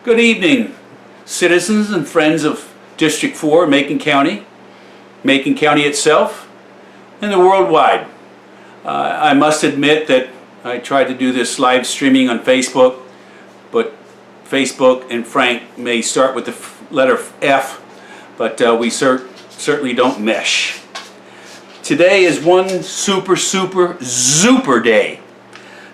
Good evening, citizens and friends of District 4, Macon County itself, and the worldwide. I must admit that I tried to do this live streaming on Facebook, but Facebook and Frank may start with the letter F, but we certainly don't mesh. Today is one super day.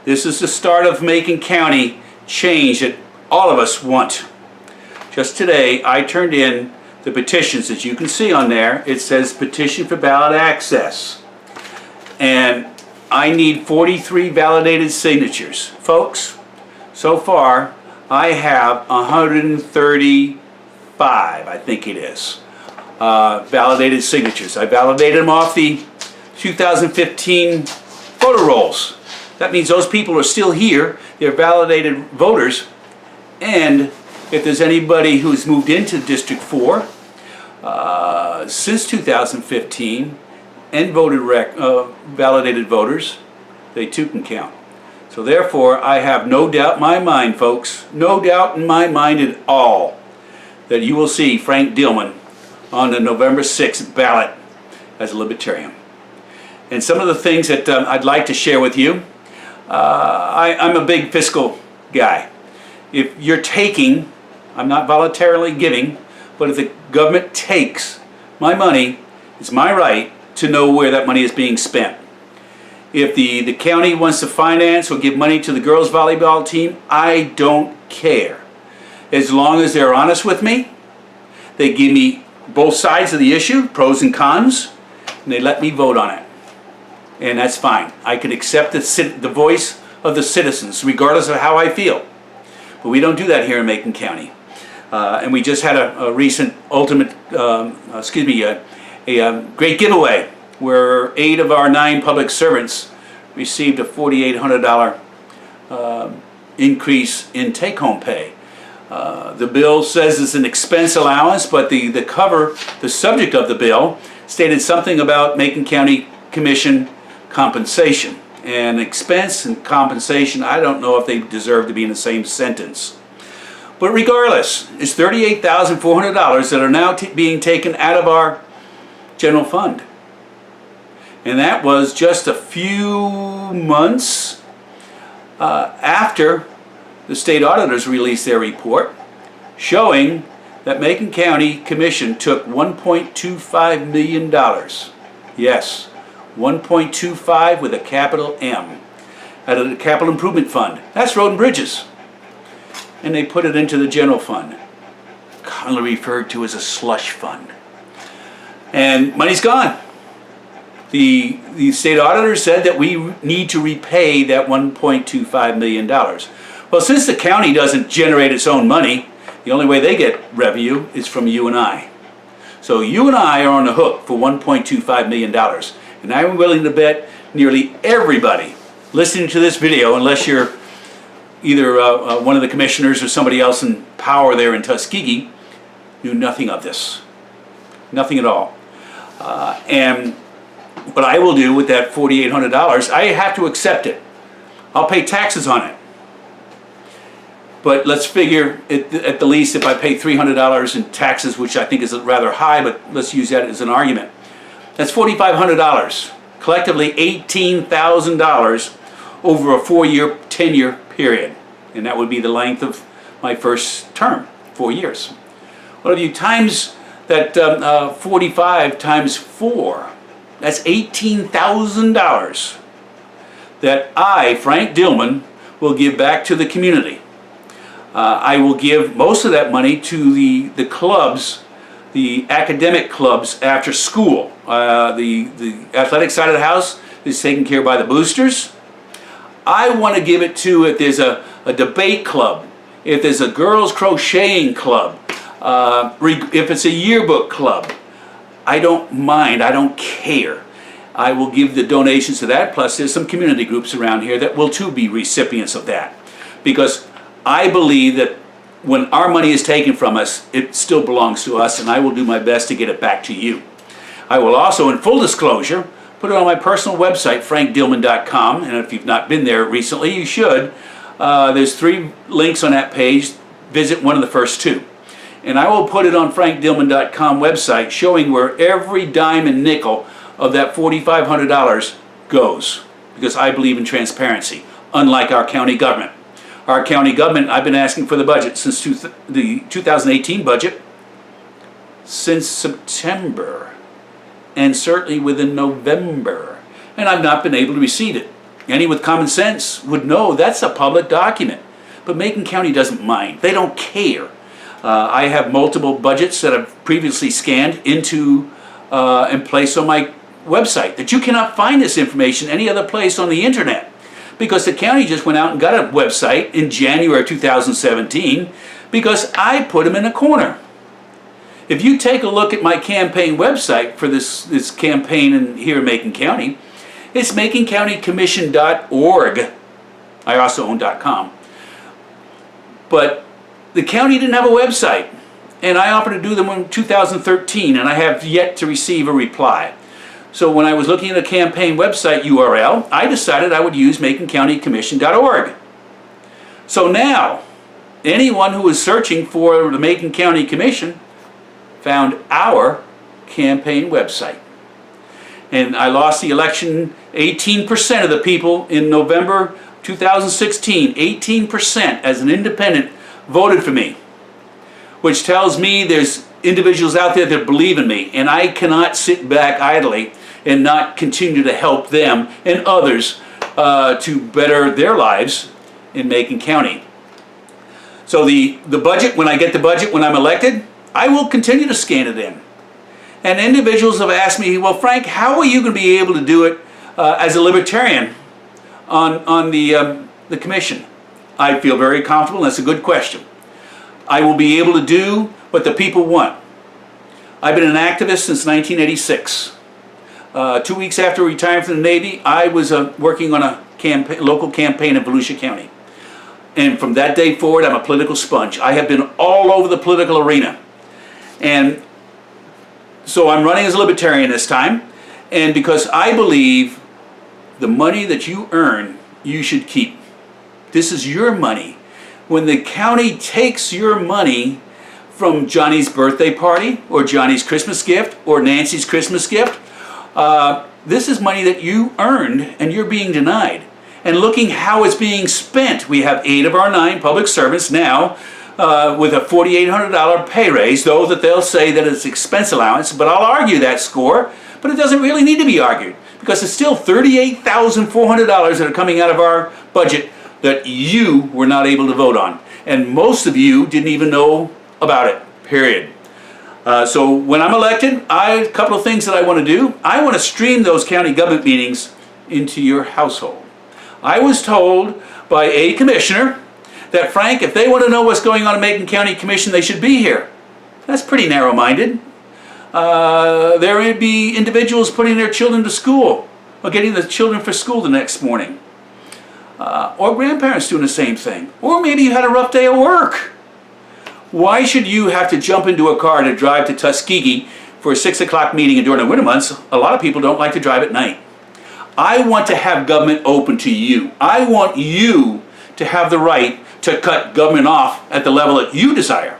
This is the start of Macon County change that all of us want. Just today, I turned in the petitions. As you can see on there, it says petition for ballot access. And I need 43 validated signatures. Folks, so far, I have 135, I think it is, validated signatures. I validated them off the 2015 voter rolls. That means those people are still here. They're validated voters. And if there's anybody who's moved into District 4 since 2015 and validated voters, they too can count. So therefore, I have no doubt in my mind, folks, no doubt in my mind at all, that you will see Frank Dillman on the November 6th ballot as a Libertarian. And some of the things that I'd like to share with you, I'm a big fiscal guy. If you're taking, I'm not voluntarily giving, but if the government takes my money, it's my right to know where that money is being spent. If the county wants to finance or give money to the girls volleyball team, I don't care. As long as they're honest with me, they give me both sides of the issue, pros and cons, and they let me vote on it. And that's fine. I can accept the voice of the citizens, regardless of how I feel. But we don't do that here in Macon County. And we just had a recent great giveaway where 8 of our 9 public servants received a $4,800 increase in take-home pay. The bill says it's an expense allowance, but the subject of the bill stated something about Macon County Commission compensation. And expense and compensation, I don't know if they deserve to be in the same sentence. But regardless, it's $38,400 that are now being taken out of our general fund. And that was just a few months after the state auditors released their report showing that Macon County Commission took $1.25 million. Yes, 1.25 with a capital M out of the Capital Improvement Fund. That's road and bridges. And they put it into the general fund, commonly referred to as a slush fund. And money's gone. The state auditor said that we need to repay that $1.25 million. Well, since the county doesn't generate its own money, the only way they get revenue is from you and I. So you and I are on the hook for $1.25 million. And I'm willing to bet nearly everybody listening to this video, unless you're either one of the commissioners or somebody else in power there in Tuskegee, knew nothing of this. Nothing at all. And what I will do with that $4,800, I have to accept it. I'll pay taxes on it. But let's figure, at the least, if I pay $300 in taxes, which I think is rather high, but let's use that as an argument. That's $4,500, collectively $18,000 over a 4-year, 10-year period. And that would be the length of my first term, 4 years. Well, if you times that 45 times 4, that's $18,000 that I, Frank Dillman, will give back to the community. I will give most of that money to the clubs, the academic clubs after school. The athletic side of the house is taken care of by the boosters. I want to give it to, if there's a debate club, if there's a girls crocheting club, if it's a yearbook club, I don't mind, I don't care. I will give the donations to that, plus there's some community groups around here that will too be recipients of that. Because I believe that when our money is taken from us, it still belongs to us, and I will do my best to get it back to you. I will also, in full disclosure, put it on my personal website, frankdillman.com, and if you've not been there recently, you should. There's 3 links on that page visit one of the first two. And I will put it on frankdillman.com website showing where every dime and nickel of that $4,500 goes, because I believe in transparency, unlike our county government. Our county government, I've been asking for the budget since the 2018 budget, since September, and certainly within November, and I've not been able to receive it. Any with common sense would know that's a public document, but Macon County doesn't mind. They don't care. I have multiple budgets that I've previously scanned into and placed on my website that you cannot find this information any other place on the internet, because the county just went out and got a website in January 2017 because I put them in a corner. If you take a look at my campaign website for this campaign here in Macon County, it's maconcountycommission.org. I also own .com. But the county didn't have a website, and I offered to do them in 2013, and I have yet to receive a reply. So when I was looking at a campaign website URL, I decided I would use maconcountycommission.org. So now, anyone who is searching for the Macon County Commission found our campaign website. And I lost the election. 18% of the people in November 2016, 18% as an independent voted for me, which tells me there's individuals out there that believe in me, and I cannot sit back idly and not continue to help them and others to better their lives in Macon County. So the budget, when I get the budget when I'm elected, I will continue to scan it in. And individuals have asked me, well, Frank, how are you going to be able to do it as a libertarian on the commission? I feel very comfortable, and that's a good question. I will be able to do what the people want. I've been an activist since 1986. 2 weeks after retiring from the Navy, I was working on a local campaign in Volusia County. And from that day forward, I'm a political sponge. I have been all over the political arena. And so I'm running as a libertarian this time. And because I believe the money that you earn, you should keep. This is your money. When the county takes your money from Johnny's birthday party or Johnny's Christmas gift or Nancy's Christmas gift, this is money that you earned and you're being denied. And looking how it's being spent, we have 8 of our 9 public servants now with a $4,800 pay raise, though that they'll say that it's expense allowance, but I'll argue that score, but it doesn't really need to be argued, because it's still $38,400 that are coming out of our budget that you were not able to vote on. And most of you didn't even know about it, period. So when I'm elected, a couple of things that I want to do. I want to stream those county government meetings into your household. I was told by a commissioner that, Frank, if they want to know what's going on in Macon County Commission, they should be here. That's pretty narrow-minded. There may be individuals putting their children to school or getting the children for school the next morning. Or grandparents doing the same thing. Or maybe you had a rough day at work. Why should you have to jump into a car to drive to Tuskegee for a 6 o'clock meeting, and during the winter months, a lot of people don't like to drive at night. I want to have government open to you. I want you to have the right to cut government off at the level that you desire,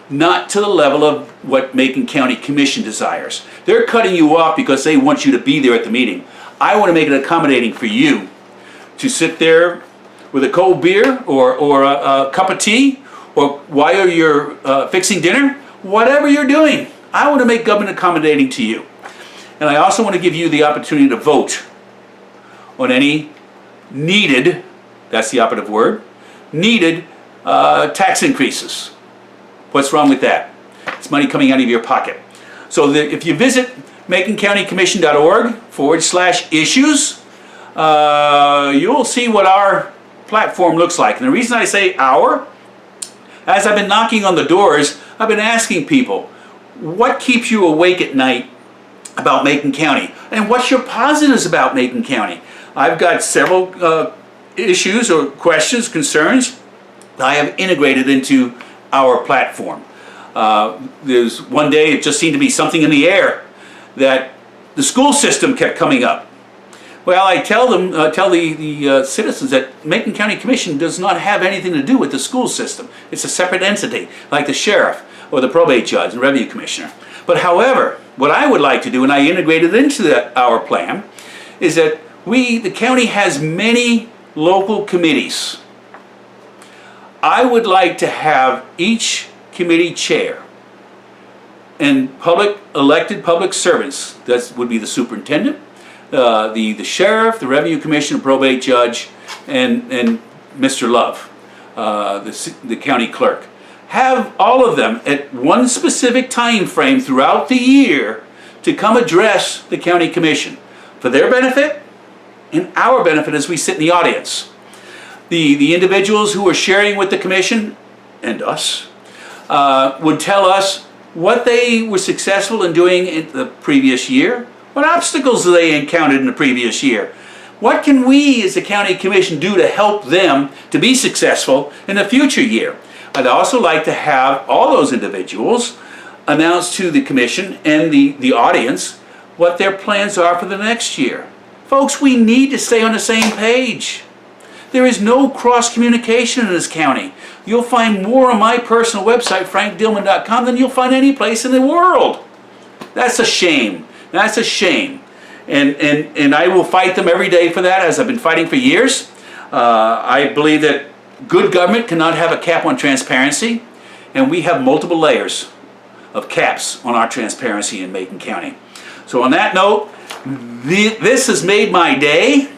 not to the level of what Macon County Commission desires. They're cutting you off because they want you to be there at the meeting. I want to make it accommodating for you to sit there with a cold beer or a cup of tea, or while you're fixing dinner, whatever you're doing. I want to make government accommodating to you. And I also want to give you the opportunity to vote on any needed, that's the operative word, needed tax increases. What's wrong with that? It's money coming out of your pocket. So if you visit maconcountycommission.org/issues, you'll see what our platform looks like. And the reason I say our, as I've been knocking on the doors, I've been asking people, what keeps you awake at night about Macon County? And what's your positives about Macon County? I've got several issues or questions, concerns that I have integrated into our platform. There's one day, it just seemed to be something in the air that the school system kept coming up. Well, I tell them, tell the citizens that Macon County Commission does not have anything to do with the school system. It's a separate entity, like the sheriff or the probate judge and revenue commissioner. But however, what I would like to do, and I integrated into our plan, is that the county has many local committees. I would like to have each committee chair and elected public servants, that would be the superintendent, the sheriff, the revenue commissioner, probate judge, and Mr. Love, the county clerk. Have all of them at one specific time frame throughout the year to come address the county commission for their benefit and our benefit as we sit in the audience. The individuals who are sharing with the commission and us would tell us what they were successful in doing in the previous year, what obstacles they encountered in the previous year. What can we as the county commission do to help them to be successful in the future year? I'd also like to have all those individuals announce to the commission and the audience what their plans are for the next year. Folks, we need to stay on the same page. There is no cross-communication in this county. You'll find more on my personal website, frankdillman.com, than you'll find any place in the world. That's a shame. That's a shame. And I will fight them every day for that, as I've been fighting for years. I believe that good government cannot have a cap on transparency, and we have multiple layers of caps on our transparency in Macon County. So on that note, this has made my day,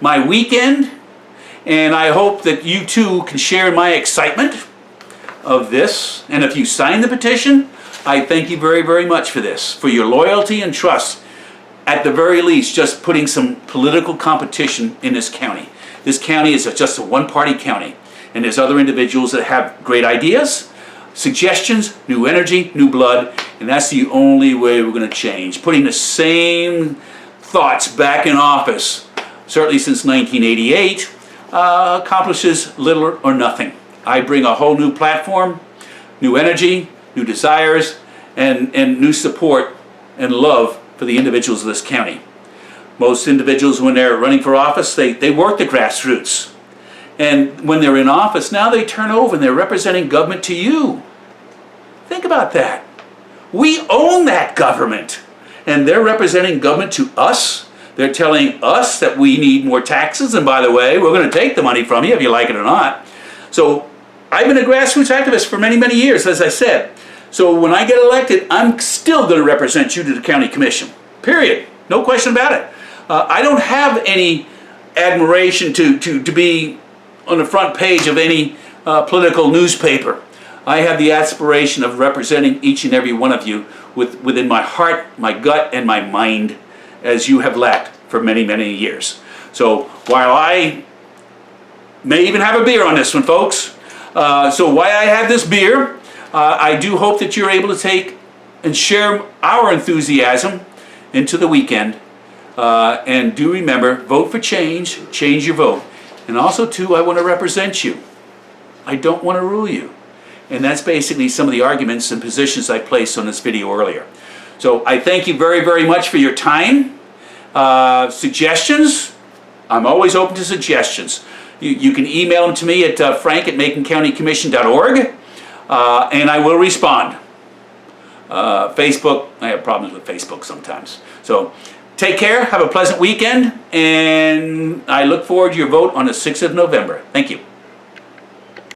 my weekend, and I hope that you too can share my excitement of this. And if you sign the petition, I thank you very, very much for this, for your loyalty and trust. At the very least, just putting some political competition in this county. This county is just a one-party county, and there's other individuals that have great ideas, suggestions, new energy, new blood, and that's the only way we're going to change. Putting the same thoughts back in office, certainly since 1988, accomplishes little or nothing. I bring a whole new platform, new energy, new desires, and new support and love for the individuals of this county. Most individuals, when they're running for office, they work the grassroots. And when they're in office, now they turn over and they're representing government to you. Think about that. We own that government. And they're representing government to us. They're telling us that we need more taxes. And by the way, we're going to take the money from you if you like it or not. So I've been a grassroots activist for many, many years, as I said. So when I get elected, I'm still going to represent you to the county commission. Period. No question about it. I don't have any admiration to be on the front page of any political newspaper. I have the aspiration of representing each and every one of you within my heart, my gut, and my mind, as you have lacked for many, many years. So while I may even have a beer on this one, folks, so why I have this beer, I do hope that you're able to take and share our enthusiasm into the weekend. And do remember, vote for change, change your vote. And also, too, I want to represent you. I don't want to rule you. And that's basically some of the arguments and positions I placed on this video earlier. So I thank you very, very much for your time. Suggestions? I'm always open to suggestions. You can email them to me at frank@maconcountycommission.org, and I will respond. Facebook, I have problems with Facebook sometimes. So take care, have a pleasant weekend, and I look forward to your vote on the 6th of November. Thank you.